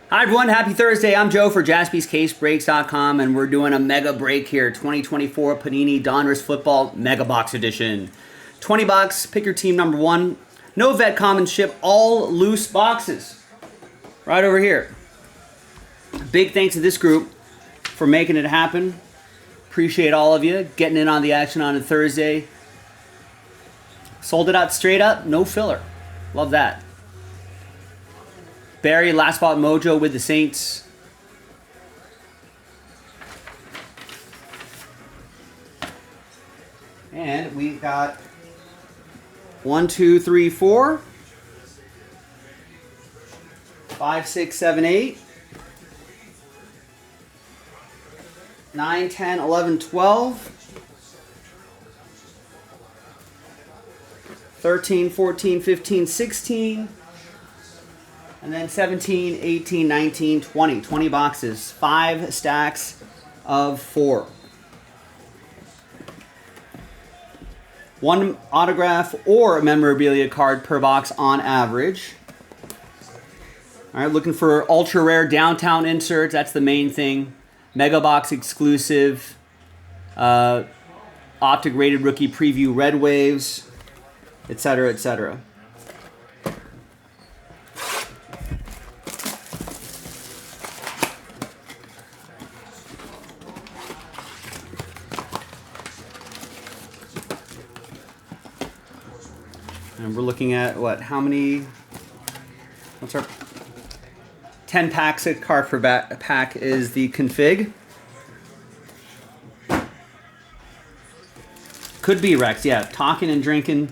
Hi everyone, happy Thursday. I'm Joe for JaspysCaseBreaks.com and we're doing a mega break here. 2024 Panini Donruss Football Mega Box Edition. 20 bucks, pick your team number one. No vet common ship, all loose boxes. Right over here. Big thanks to this group for making it happen. Appreciate all of you getting in on the action on a Thursday. Sold it out straight up, no filler. Love that. Barry, last spot mojo with the Saints. And we got 1, 2, 3, 4, 5, 6, 7, 8, 9, 10, 11, 12, 13, 14, 15, 16. And then 17, 18, 19, 20. 20 boxes. 5 stacks of 4. 1 autograph or memorabilia card per box on average. All right, looking for ultra rare downtown inserts. That's the main thing. Mega box exclusive. Optic rated rookie preview red waves, etc., etc. And we're looking at what? How many? What's our 10 packs a card per pack is the config. Could be Rex. Yeah, talking and drinking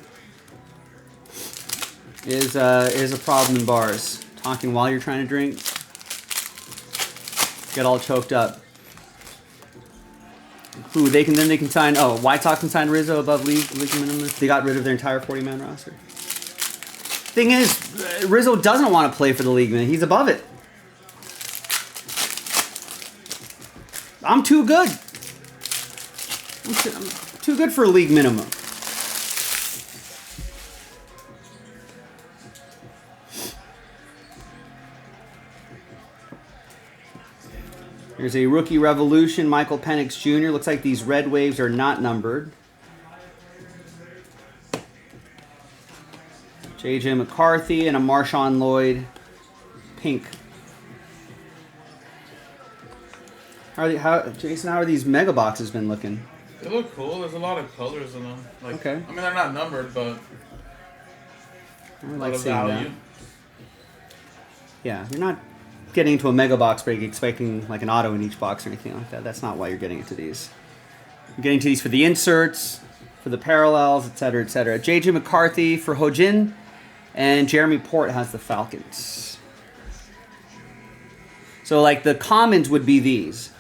is a problem in bars. Talking while you're trying to drink, get all choked up. Ooh, they can sign. Oh, White Sox can sign Rizzo above league minimum. They got rid of their entire 40-man roster. Thing is, Rizzo doesn't want to play for the league, man. He's above it. I'm too good. I'm too good for a league minimum. Here's a rookie revolution, Michael Penix Jr. Looks like these red waves are not numbered. J.J. McCarthy and a Marshawn Lloyd pink. Jason, how are these mega boxes been looking? They look cool. There's a lot of colors in them. Like, okay. I mean, they're not numbered, but I like seeing that. Yeah, you're not getting into a mega box break expecting like an auto in each box or anything like that. That's not why you're getting into these. You're getting to these for the inserts, for the parallels, etc., etc. J.J. McCarthy for Hojin, and Jeremy Port has the Falcons. So like the commons would be these.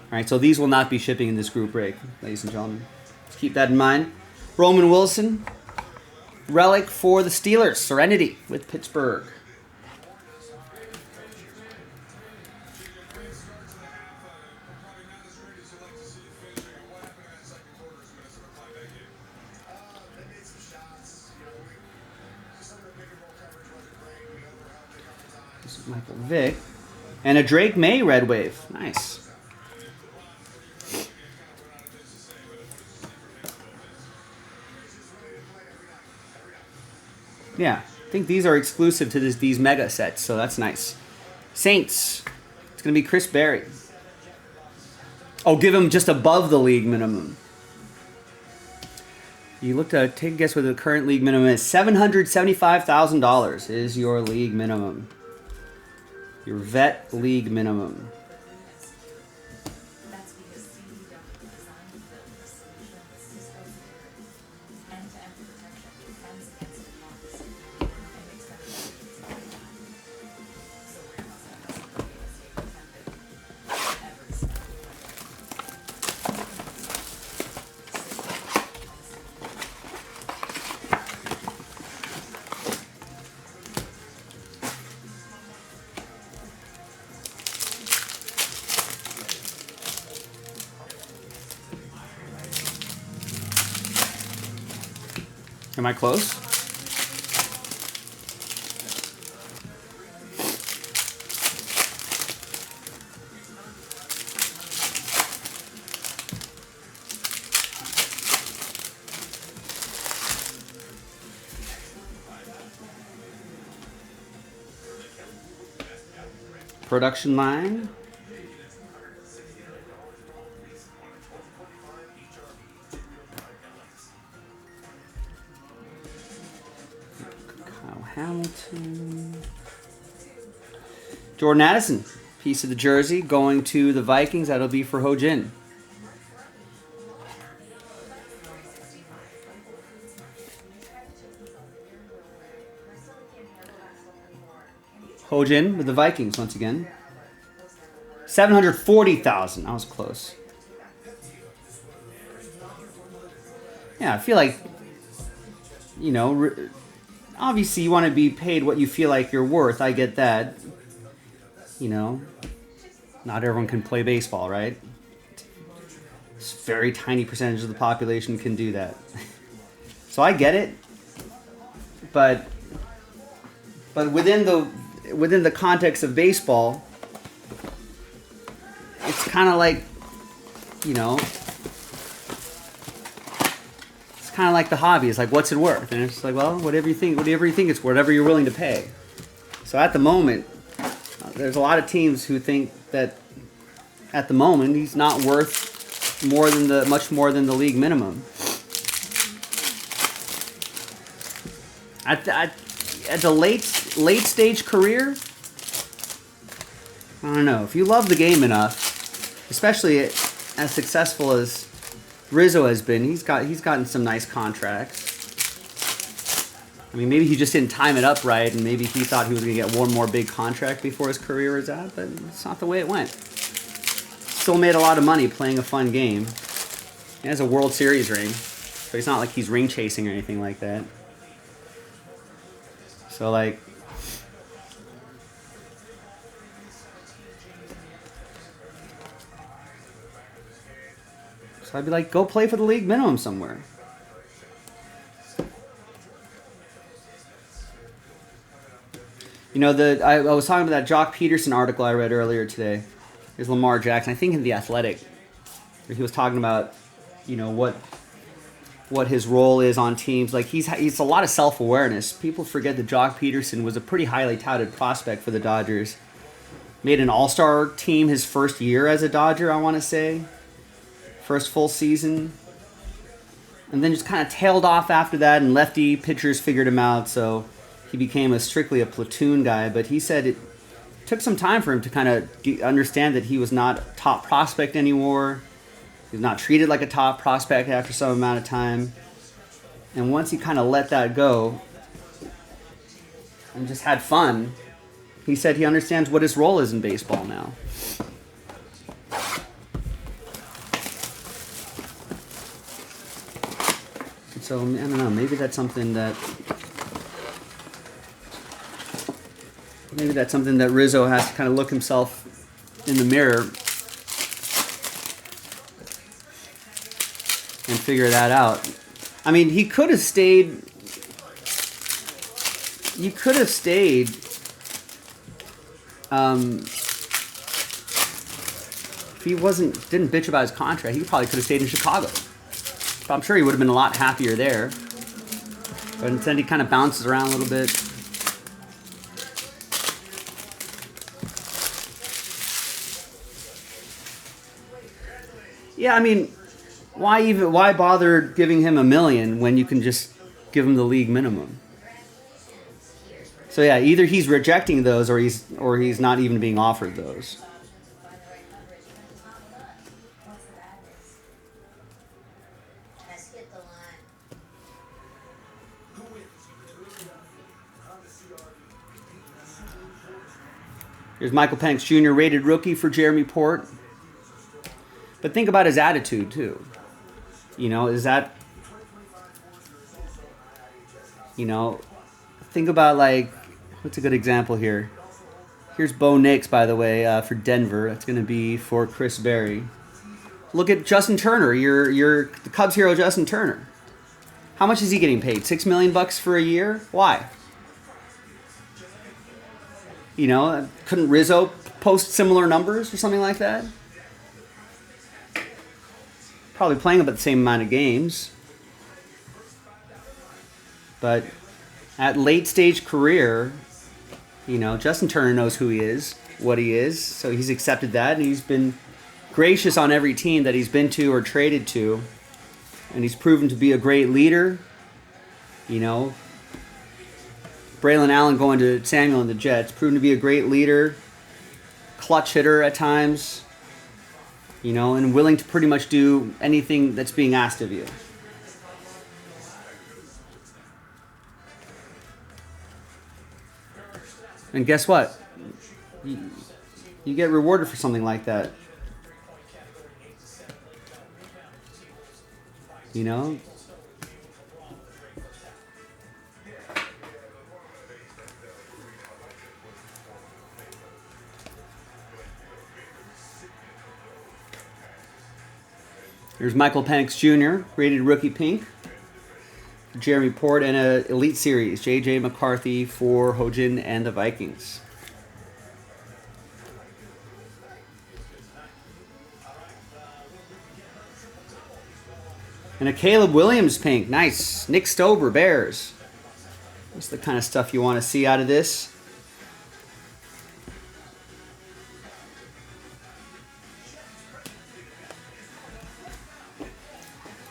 All right, so these will not be shipping in this group break, ladies and gentlemen. Just keep that in mind. Roman Wilson, relic for the Steelers, Serenity with Pittsburgh. This is Michael Vick. And a Drake May red wave. Nice. Yeah, I think these are exclusive to these mega sets, so that's nice. Saints. It's going to be Chris Berry. Oh, give him just above the league minimum. You look to take a guess what the current league minimum is. $775,000 is your league minimum. Your vet league minimum. That's because CD don't design the solutions to end-to-end protection, defense against democracy, and makes them so Am I close? Production line. Kyle Hamilton. Jordan Addison, piece of the jersey, going to the Vikings. That'll be for Ho-Jin. Ho-Jin with the Vikings once again. 740,000. I was close. Yeah, I feel like, you know, obviously you want to be paid what you feel like you're worth. I get that. You know, not everyone can play baseball, right? A very tiny percentage of the population can do that. So I get it. But within the context of baseball, it's kind of like, you know, it's kind of like the hobby. It's like, what's it worth? And it's like, well, whatever you think it's, whatever you're willing to pay. So at the moment, there's a lot of teams who think that at the moment he's not worth much more than the league minimum. At the late stage career, I don't know. If you love the game enough, especially as successful as Rizzo has been, he's gotten some nice contracts. I mean, maybe he just didn't time it up right, and maybe he thought he was going to get one more big contract before his career was out, but it's not the way it went. Still made a lot of money playing a fun game. He has a World Series ring, so it's not like he's ring chasing or anything like that. So, like, so I'd be like, go play for the league minimum somewhere. You know, I was talking about that Jock Peterson article I read earlier today. There's Lamar Jackson, I think in The Athletic, where he was talking about, you know, what his role is on teams. Like, he's a lot of self-awareness. People forget that Jock Peterson was a pretty highly touted prospect for the Dodgers. Made an all-star team his first year as a Dodger, I want to say. First full season. And then just kind of tailed off after that, and lefty pitchers figured him out, so he became strictly a platoon guy. But he said it took some time for him to kind of understand that he was not a top prospect anymore. He was not treated like a top prospect after some amount of time. And once he kind of let that go and just had fun, he said he understands what his role is in baseball now. So, I don't know, maybe that's something that Rizzo has to kind of look himself in the mirror and figure that out. I mean, he could have stayed. You could have stayed. If he didn't bitch about his contract, he probably could have stayed in Chicago. But I'm sure he would have been a lot happier there. But instead, he kind of bounces around a little bit. Yeah, I mean, why bother giving him $1 million when you can just give him the league minimum? So yeah, either he's rejecting those or he's not even being offered those. Here's Michael Penix Jr., rated rookie for Jeremy Port. But think about his attitude, too. You know, is that... You know, think about, like... What's a good example here? Here's Bo Nix, by the way, for Denver. That's going to be for Chris Berry. Look at Justin Turner, the Cubs hero Justin Turner. How much is he getting paid? $6 million for a year? Why? You know, couldn't Rizzo post similar numbers or something like that? Probably playing about the same amount of games. But at late stage career, You know, Justin Turner knows who he is, what he is, so he's accepted that, and he's been gracious on every team that he's been to or traded to, and he's proven to be a great leader. You know, Braylon Allen going to Samuel and the Jets, proven to be a great leader, clutch hitter at times, you know, and willing to pretty much do anything that's being asked of you. And guess what? You get rewarded for something like that. You know? Here's Michael Penix Jr., rated rookie pink. Jeremy Port, and a Elite Series, J.J. McCarthy for Hojin and the Vikings. And a Caleb Williams pink. Nice. Nick Stober, Bears. That's the kind of stuff you want to see out of this.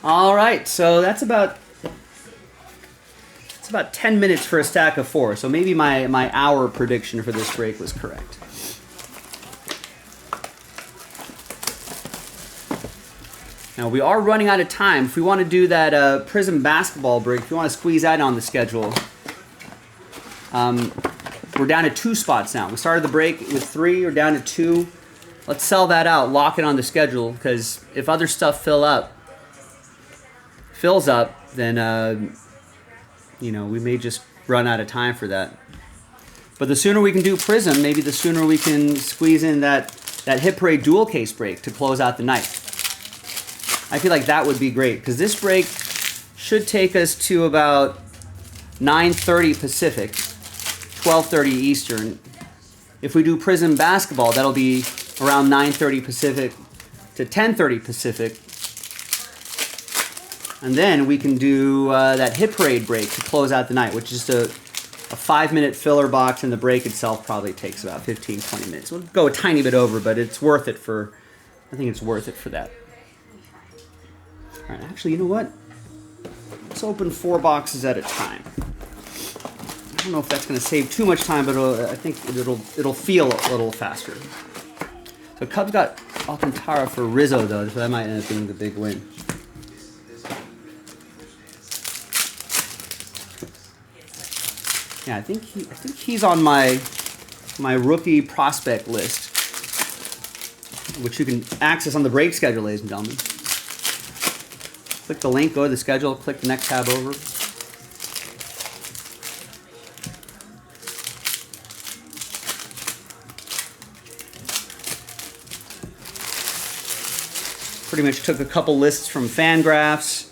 All right, so that's about 10 minutes for a stack of 4. So maybe my hour prediction for this break was correct. Now we are running out of time. If we want to do that Prism basketball break, if you want to squeeze that on the schedule, we're down to 2 spots now. We started the break with 3, we're down to 2. Let's sell that out, lock it on the schedule, because if other stuff fills up, then you know, we may just run out of time for that. But the sooner we can do Prism, maybe the sooner we can squeeze in that Hit Parade dual case break to close out the night. I feel like that would be great, because this break should take us to about 9:30 Pacific, 12:30 Eastern. If we do Prism basketball, that'll be around 9:30 Pacific to 10:30 Pacific. And then we can do that Hit Parade break to close out the night, which is a 5-minute filler box, and the break itself probably takes about 15-20 minutes. We'll go a tiny bit over, but it's worth it for, I think it's worth it for that. All right, actually, you know what? Let's open 4 boxes at a time. I don't know if that's going to save too much time, but I think it'll feel a little faster. So Cubs got Alcantara for Rizzo, though, so that might end up being the big win. Yeah, I think he's on my rookie prospect list, which you can access on the break schedule, ladies and gentlemen. Click the link, go to the schedule, click the next tab over. Pretty much took a couple lists from Fangraphs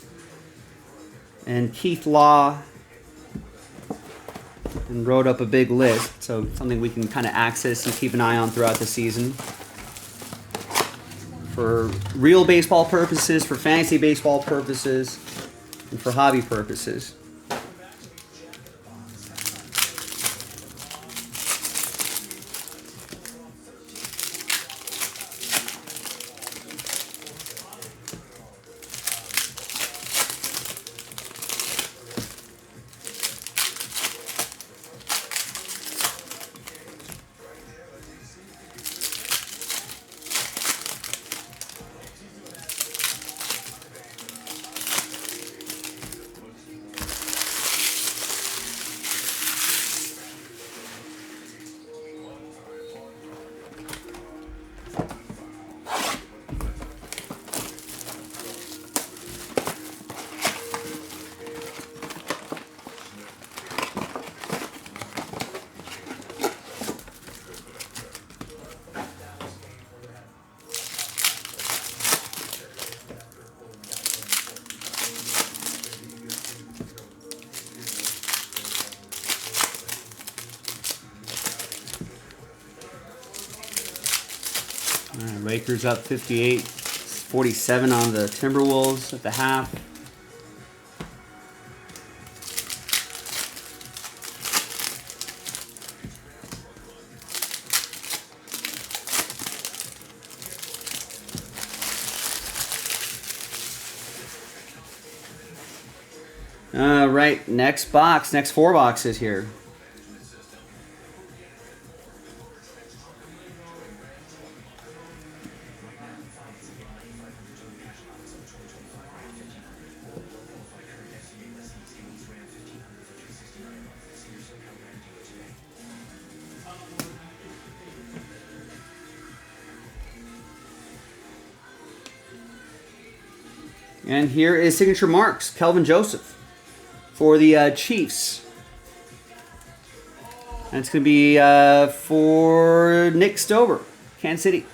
and Keith Law and wrote up a big list, so something we can kind of access and keep an eye on throughout the season. For real baseball purposes, for fantasy baseball purposes, and for hobby purposes. Lakers up 58-47 on the Timberwolves at the half. All right, next box, next 4 boxes here. And here is signature marks, Kelvin Joseph for the Chiefs. And it's going to be for Nick Stover, Kansas City.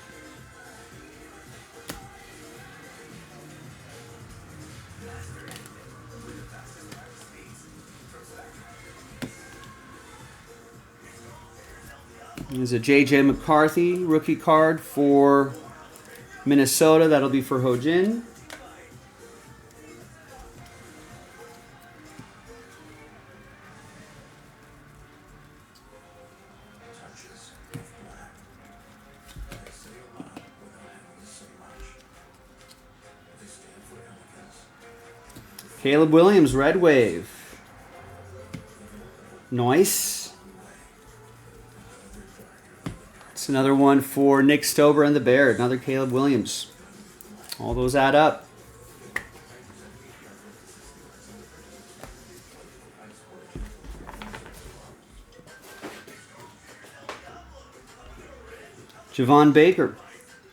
There's a J.J. McCarthy rookie card for Minnesota. That'll be for Ho-Jin. Caleb Williams, Red Wave. Nice. It's another one for Nick Stover and the Bears. Another Caleb Williams. All those add up. Javon Baker,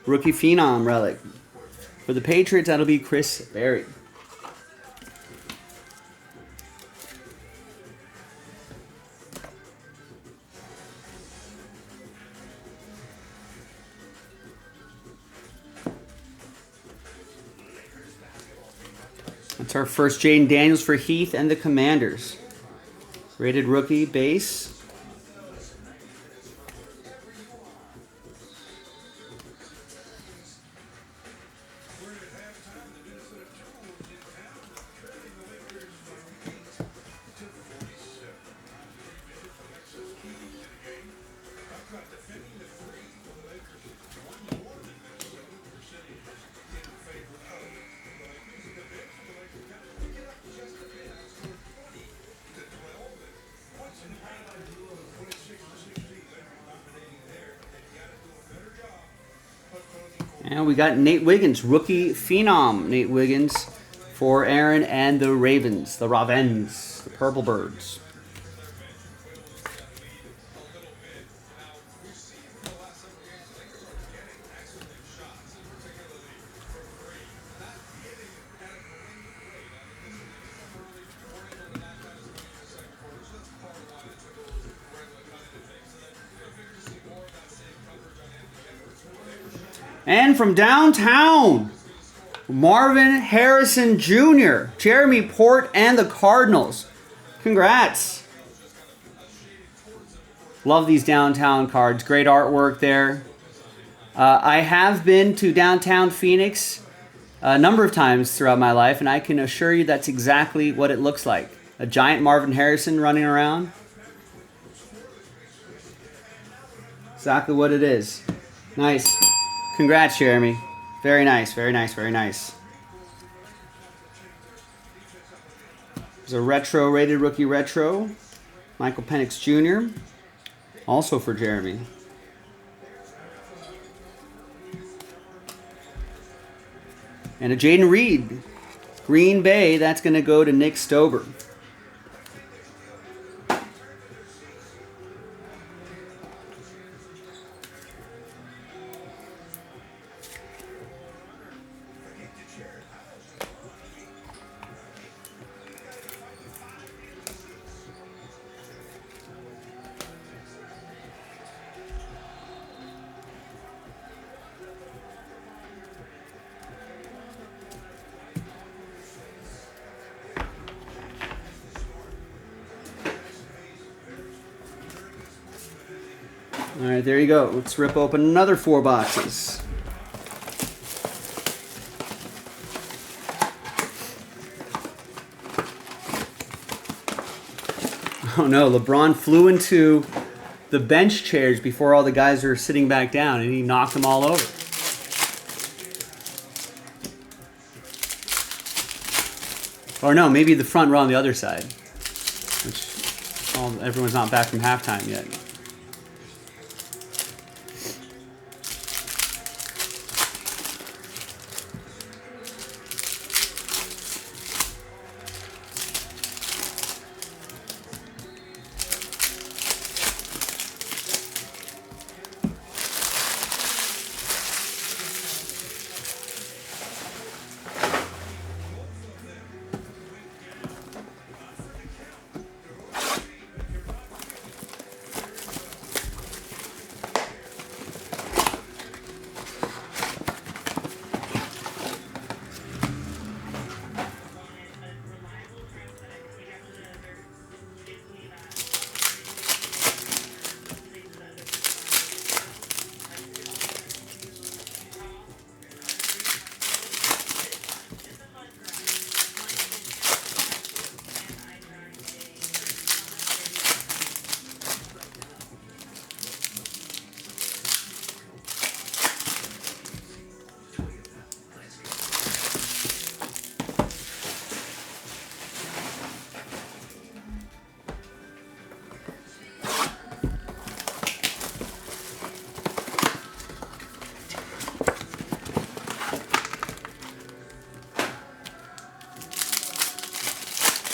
rookie phenom relic. For the Patriots, that'll be Chris Berry. That's our first Jaden Daniels for Heath and the Commanders. Rated rookie base. And we got Nate Wiggins, rookie phenom. Nate Wiggins for Aaron and the Ravens, the Ravens, the Purple Birds. And from downtown, Marvin Harrison Jr., Jeremy Port, and the Cardinals. Congrats. Love these downtown cards. Great artwork there. I have been to downtown Phoenix a number of times throughout my life, and I can assure you that's exactly what it looks like. A giant Marvin Harrison running around. Exactly what it is. Nice. Congrats, Jeremy. Very nice, very nice, very nice. There's a retro rated rookie retro. Michael Penix Jr. Also for Jeremy. And a Jaden Reed. Green Bay, that's going to go to Nick Stover. All right, there you go. Let's rip open another 4 boxes. Oh no, LeBron flew into the bench chairs before all the guys were sitting back down, and he knocked them all over. Or no, maybe the front row on the other side. Which, everyone's not back from halftime yet.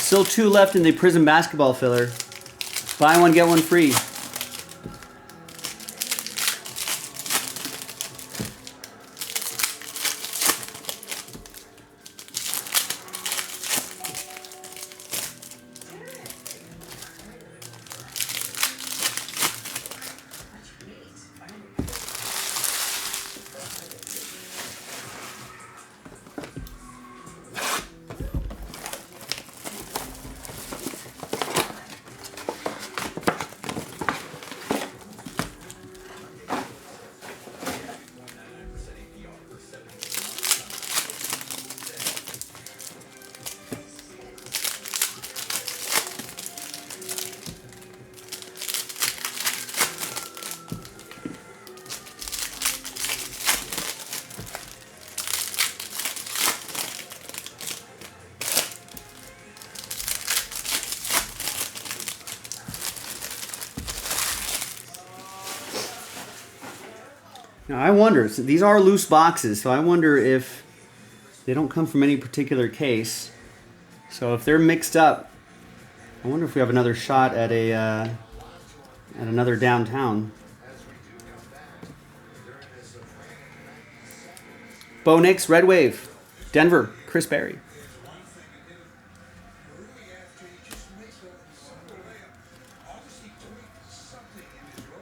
Still 2 left in the Prism basketball filler. Buy one, get one free. Now I wonder, so these are loose boxes, so I wonder if they don't come from any particular case. So if they're mixed up, I wonder if we have another shot at another downtown. Bo Nix, Red Wave, Denver, Chris Berry.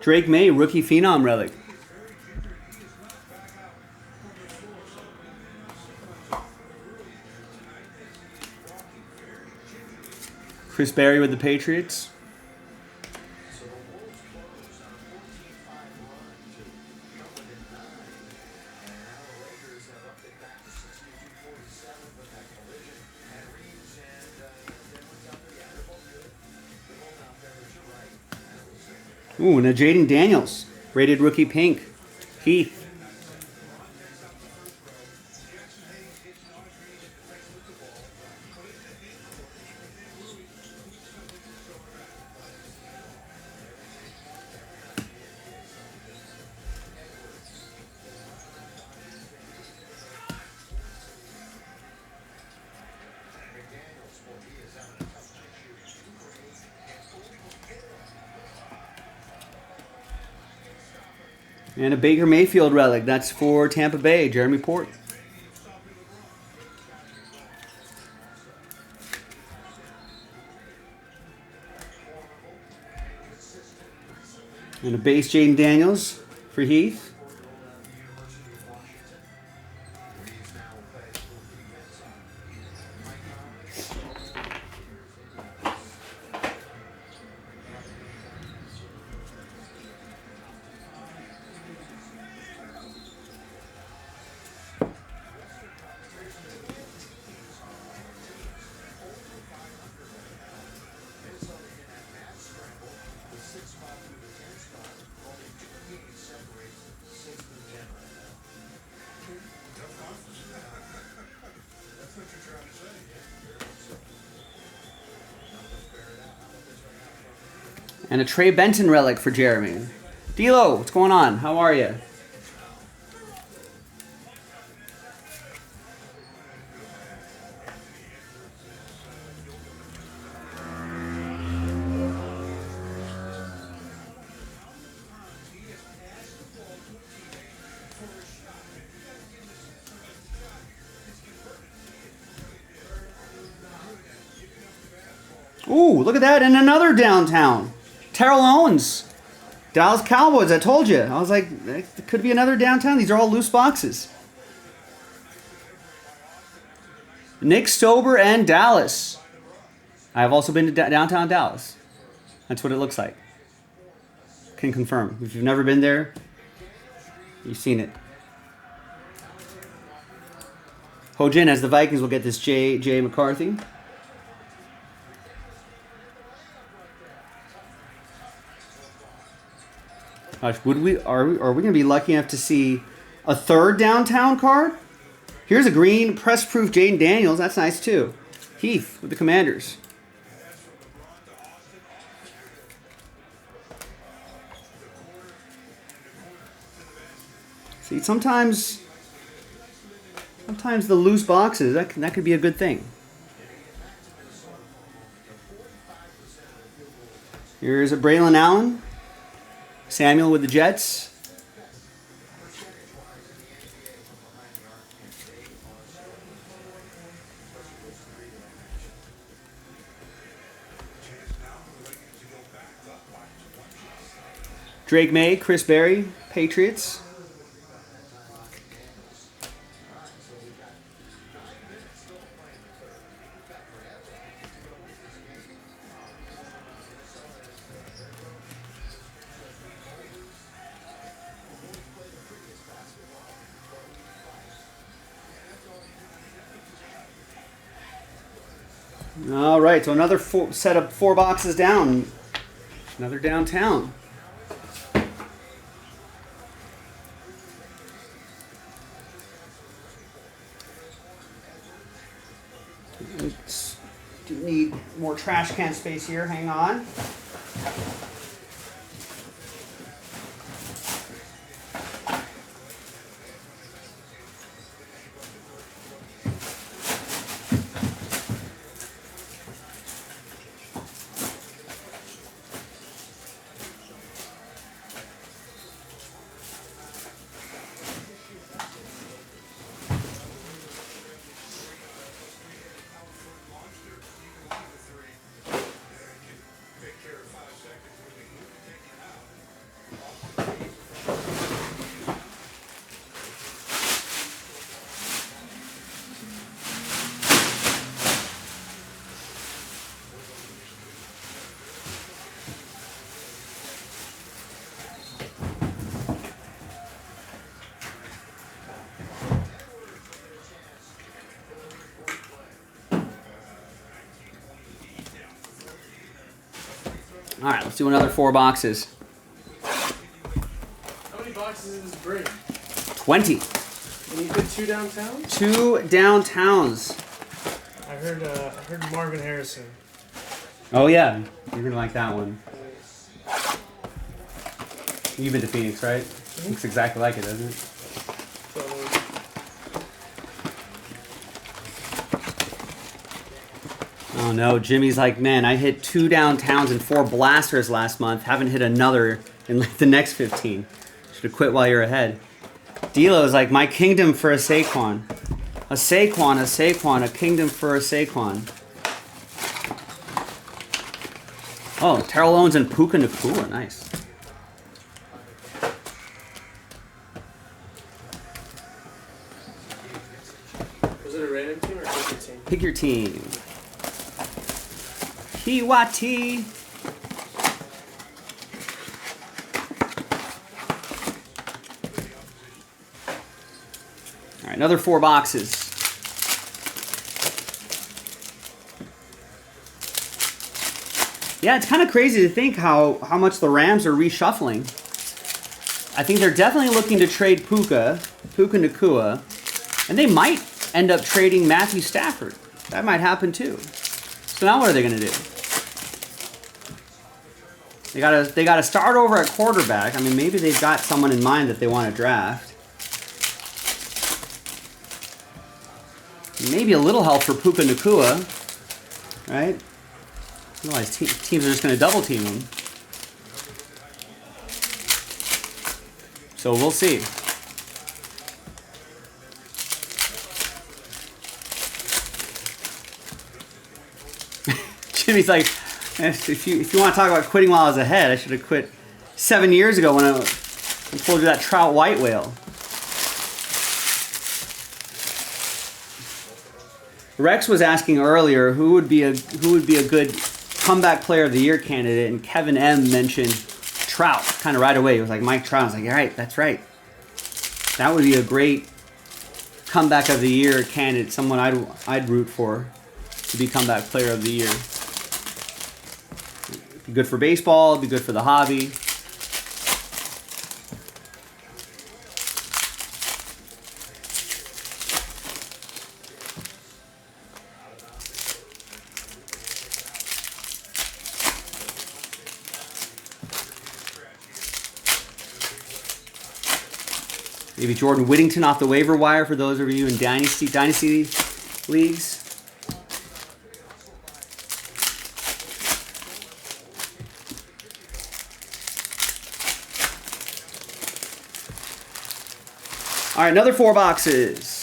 Drake May, Rookie Phenom Relic. Chris Berry with the Patriots. Ooh, and a Jaden Daniels, rated rookie pink. Heath. And a Baker Mayfield relic. That's for Tampa Bay, Jeremy Port. And a base Jaden Daniels for Heath. And a Trey Benton relic for Jeremy. D'Lo, what's going on? How are you? Ooh, look at that. And another downtown. Terrell Owens. Dallas Cowboys, I told you. I was like, it could be another downtown. These are all loose boxes. Nick Stober and Dallas. I've also been to downtown Dallas. That's what it looks like. Can confirm. If you've never been there, you've seen it. Hojin, as the Vikings will get this J. McCarthy. Gosh, are we going to be lucky enough to see a third downtown card? Here's a green press-proof Jaden Daniels. That's nice too. Heath with the Commanders. See, sometimes the loose boxes, that could be a good thing. Here's a Braylon Allen. Samuel with the Jets. Drake May, Chris Berry, Patriots. All right, so another set of 4 boxes down. Another downtown. Do need more trash can space here. Hang on. All right, let's do another 4 boxes. How many boxes is this break? 20. And you did 2 downtown? 2 downtowns. I heard Marvin Harrison. Oh yeah, you're gonna like that one. You've been to Phoenix, right? Looks exactly like it, doesn't it? Oh no, Jimmy's like, man, I hit 2 downtowns and 4 blasters last month. Haven't hit another in like the next 15. Should have quit while you're ahead. D'Lo's like, my kingdom for a Saquon. A Saquon, a kingdom for a Saquon. Oh, Terrell Owens and Puka Nacua, nice. Was it a random team or a pick team? Pick your team. PYT. All right, another 4 boxes. Yeah, it's kind of crazy to think how much the Rams are reshuffling. I think they're definitely looking to trade Puka Nacua, and they might end up trading Matthew Stafford. That might happen too. So now what are they going to do? They gotta start over at quarterback. I mean, maybe they've got someone in mind that they want to draft. Maybe a little help for Puka Nakua, right? Otherwise, teams are just going to double team him. So we'll see. Jimmy's like, if you want to talk about quitting while I was ahead, I should have quit 7 years ago when I told you that trout white whale. Rex was asking earlier who would be a good comeback player of the year candidate, and Kevin M mentioned Trout kind of right away. He was like, Mike Trout. I was like, all right, that's right. That would be a great comeback of the year candidate, someone I'd root for to be comeback player of the year. Be good for baseball, be good for the hobby. Maybe Jordan Whittington off the waiver wire for those of you in dynasty leagues. All right, another 4 boxes.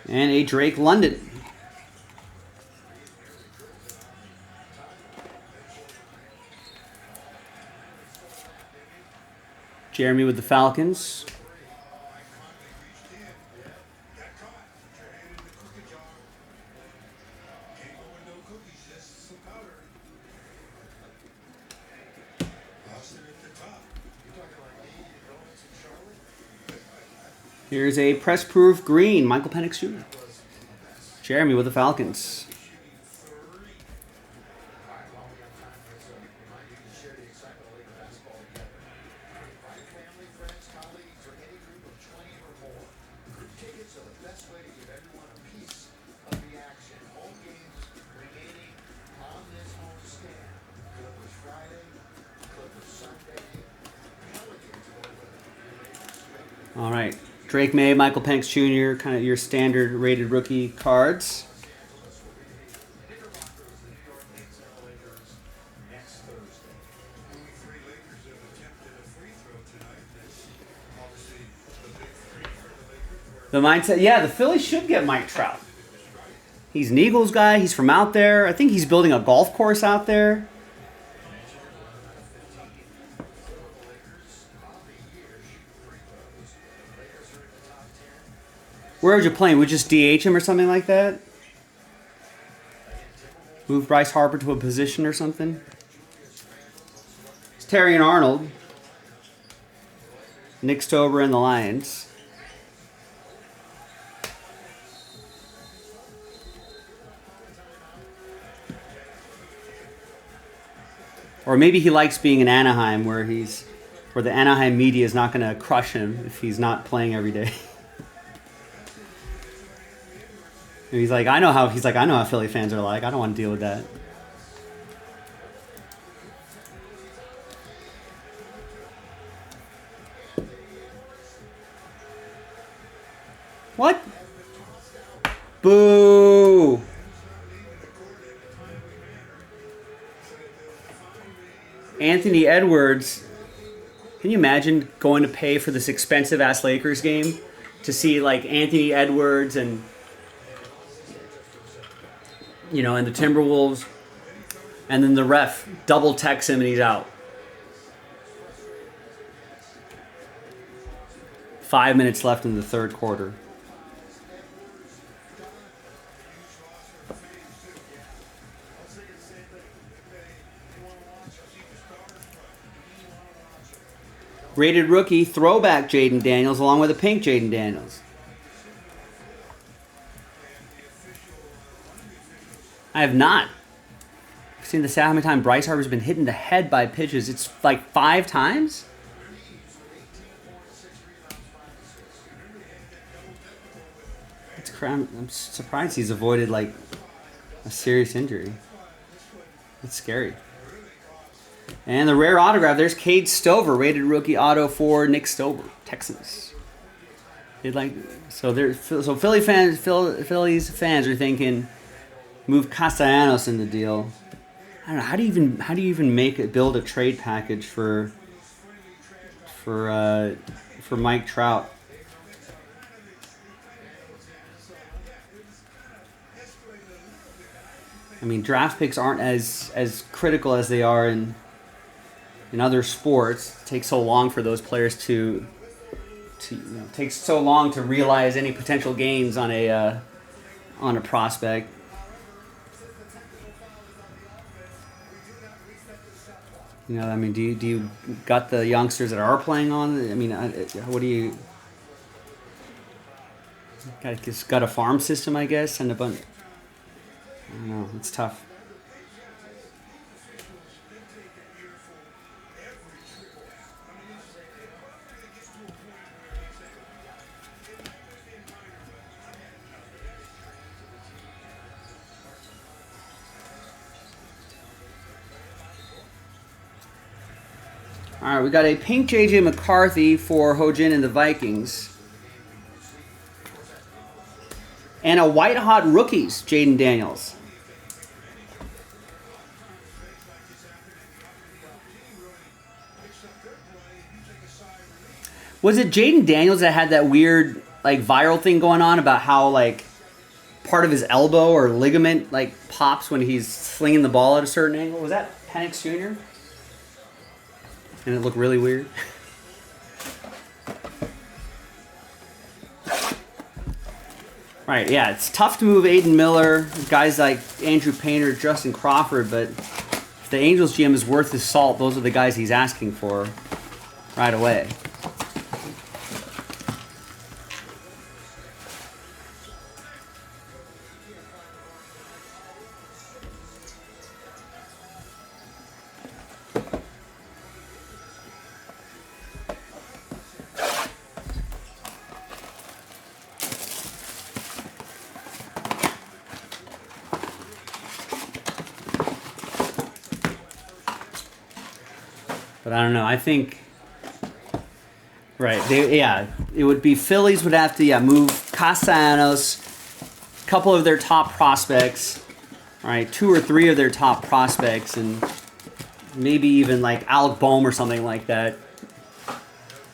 And a Drake London. Jeremy with the Falcons. Here's a press-proof green, Michael Penix Jr. Jeremy with the Falcons. All right. Drake May, Michael Penix Jr., kind of your standard rated rookie cards. The mindset, yeah, the Phillies should get Mike Trout. He's an Eagles guy. He's from out there. I think he's building a golf course out there. Where would you play him? Would you just DH him or something like that? Move Bryce Harper to a position or something? It's Terry and Arnold. Nick Stober and the Lions. Or maybe he likes being in Anaheim where the Anaheim media is not going to crush him if he's not playing every day. He's like, I know how Philly fans are like. I don't want to deal with that. What? Boo! Anthony Edwards. Can you imagine going to pay for this expensive ass Lakers game to see like Anthony Edwards and and the Timberwolves, and then the ref double texts him and he's out. 5 minutes left in the third quarter. Rated rookie throwback Jaden Daniels along with a pink Jaden Daniels. I have not Seen the stat how many times Bryce Harper's been hit in the head by pitches. It's like 5 times. It's I'm surprised he's avoided like a serious injury. It's scary. And the rare autograph, there's Cade Stover, rated rookie auto for Nick Stover, Texans. So Phillies fans are thinking move Castellanos in the deal. I don't know, how do you even build a trade package for Mike Trout? I mean, draft picks aren't as critical as they are in other sports. It takes so long for those players to takes so long to realize any potential gains on a prospect. You know, I mean, do you got the youngsters that are playing on? I mean, what do you got a farm system, I guess, and a bunch. I don't know. It's tough. All right, we got a pink J.J. McCarthy for Ho-Jin and the Vikings. And a white hot rookies, Jaden Daniels. Was it Jaden Daniels that had that weird like viral thing going on about how like part of his elbow or ligament like pops when he's slinging the ball at a certain angle? Was that Penix Jr.? And it looked really weird. Right, yeah, it's tough to move Aiden Miller, guys like Andrew Painter, Justin Crawford, but if the Angels GM is worth his salt, those are the guys he's asking for right away. But I don't know. I think, right? It would be Phillies would have to move Castellanos, a couple of their top prospects, right? 2 or 3 of their top prospects, and maybe even like Alec Boehm or something like that,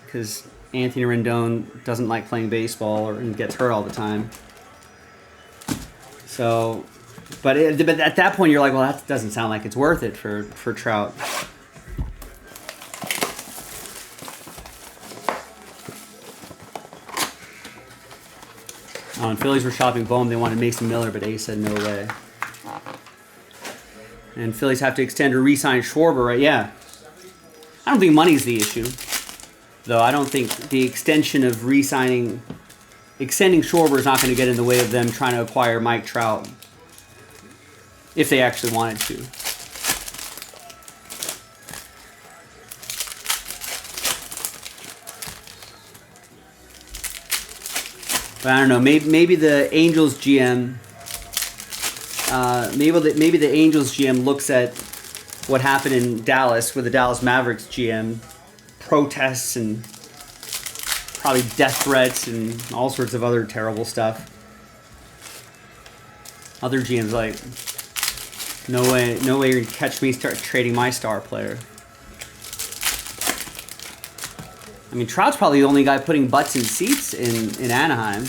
because Anthony Rendon doesn't like playing baseball and gets hurt all the time. So, but at that point you're like, well, that doesn't sound like it's worth it for Trout. And Phillies were shopping Boehm. They wanted Mason Miller, but Ace said no way. And Phillies have to extend or re-sign Schwarber, right? Yeah. I don't think money's the issue, though. I don't think the extension of extending Schwarber is not going to get in the way of them trying to acquire Mike Trout, if they actually wanted to. But I don't know. Maybe the Angels GM. Maybe the Angels GM looks at what happened in Dallas with the Dallas Mavericks GM, protests and probably death threats and all sorts of other terrible stuff. Other GMs like, no way you're gonna catch me start trading my star player. I mean, Trout's probably the only guy putting butts in seats in Anaheim.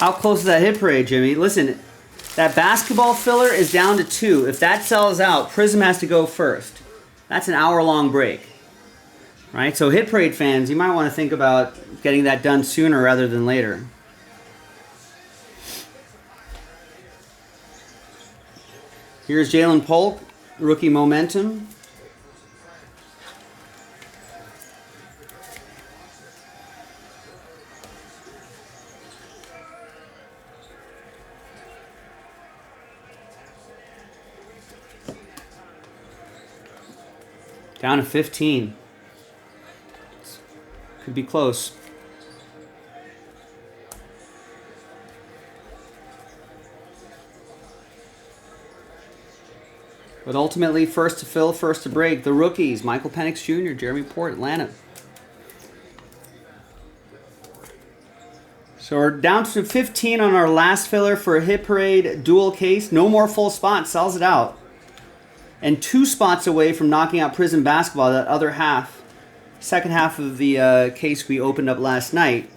How close is that hit parade, Jimmy? Listen, that basketball filler is down to 2. If that sells out, Prism has to go first. That's an hour-long break. Right? So hit parade fans, you might want to think about getting that done sooner rather than later. Here's Jalen Polk, rookie momentum. Down to 15. Could be close. But ultimately, first to fill, first to break. The rookies, Michael Penix Jr., Jeremy Port, Atlanta. So we're down to 15 on our last filler for a hit parade dual case. No more full spots, sells it out. And 2 spots away from knocking out Prism Basketball, that other half, second half of the case we opened up last night.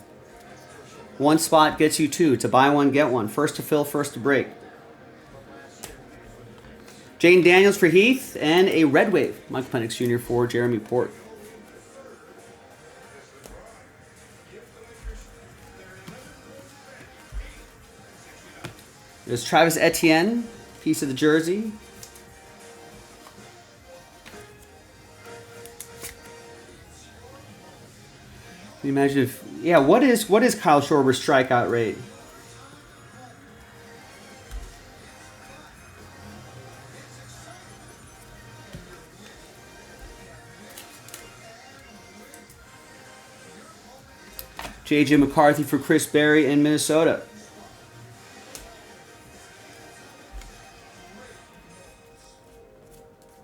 1 spot gets you 2. It's a buy one, get one. First to fill, first to break. Jaden Daniels for Heath, and a red wave. Michael Penix Jr. for Jeremy Port. There's Travis Etienne, piece of the jersey. Can you imagine if, yeah, what is Kyle Schwarber's strikeout rate? J.J. McCarthy for Chris Berry in Minnesota.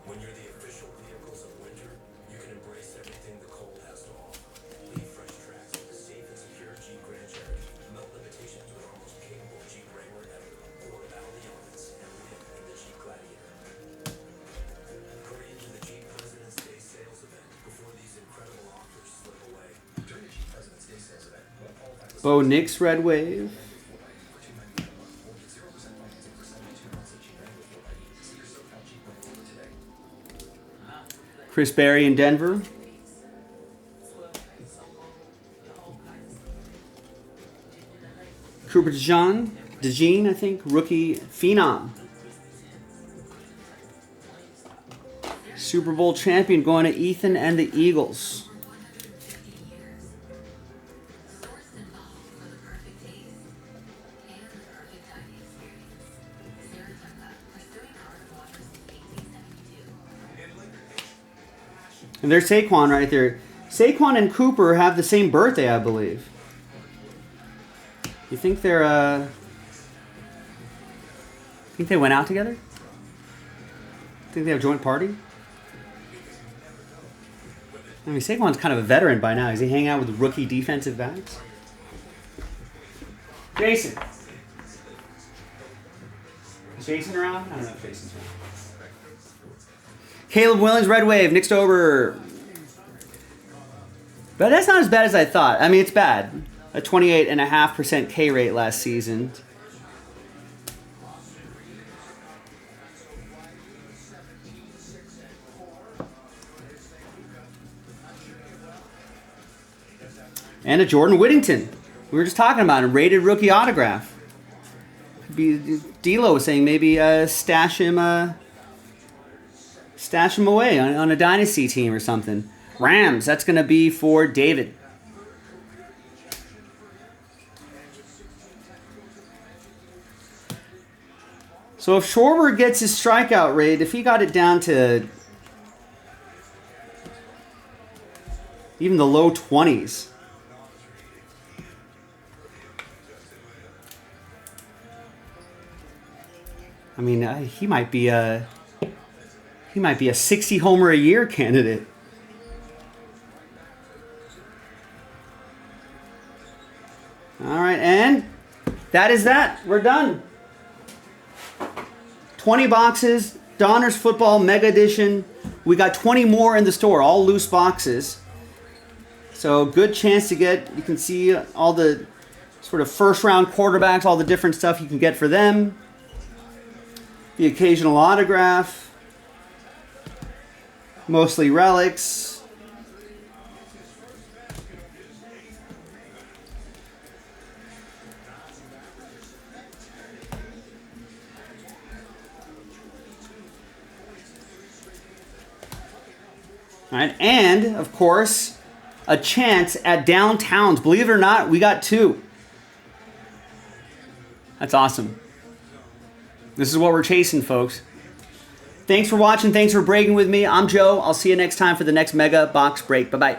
When you're the official vehicles of winter, you can embrace everything the cold has to offer. Leave fresh tracks with the safe and secure Jeep Grand Cherokee. Melt limitations with our most capable Jeep Wrangler ever. Or battle the elements and win in the Jeep Gladiator. Hurry into the Jeep President's Day sales event before these incredible offers slip away. During the Jeep President's Day sales event, Bo Nix red wave. Chris Berry in Denver. Cooper DeJean, I think, rookie phenom. Super Bowl champion going to Ethan and the Eagles. And there's Saquon right there. Saquon and Cooper have the same birthday, I believe. You think they're, think they went out together? Think they have a joint party? I mean, Saquon's kind of a veteran by now. Is he hanging out with rookie defensive backs? Jason. Is Jason around? I don't know if Jason's around. Caleb Williams, red wave, next over. But that's not as bad as I thought. I mean, it's bad. A 28.5% K rate last season. And a Jordan Whittington. We were just talking about him. Rated rookie autograph. D'Lo was saying maybe stash him away on a dynasty team or something. Rams, that's going to be for David. So if Schwarber gets his strikeout rate, if he got it down to even the low 20s, I mean, he might be a 60 homer a year candidate. All right, and that is that. We're done. 20 boxes, Donruss Football Mega Edition. We got 20 more in the store, all loose boxes. So good chance to get, you can see all the Sort of first round quarterbacks, all the different stuff you can get for them. The occasional autograph. Mostly relics. All right, and of course, a chance at downtowns. Believe it or not, we got 2. That's awesome. This is what we're chasing, folks. Thanks for watching. Thanks for breaking with me. I'm Joe. I'll see you next time for the next Mega Box Break. Bye-bye.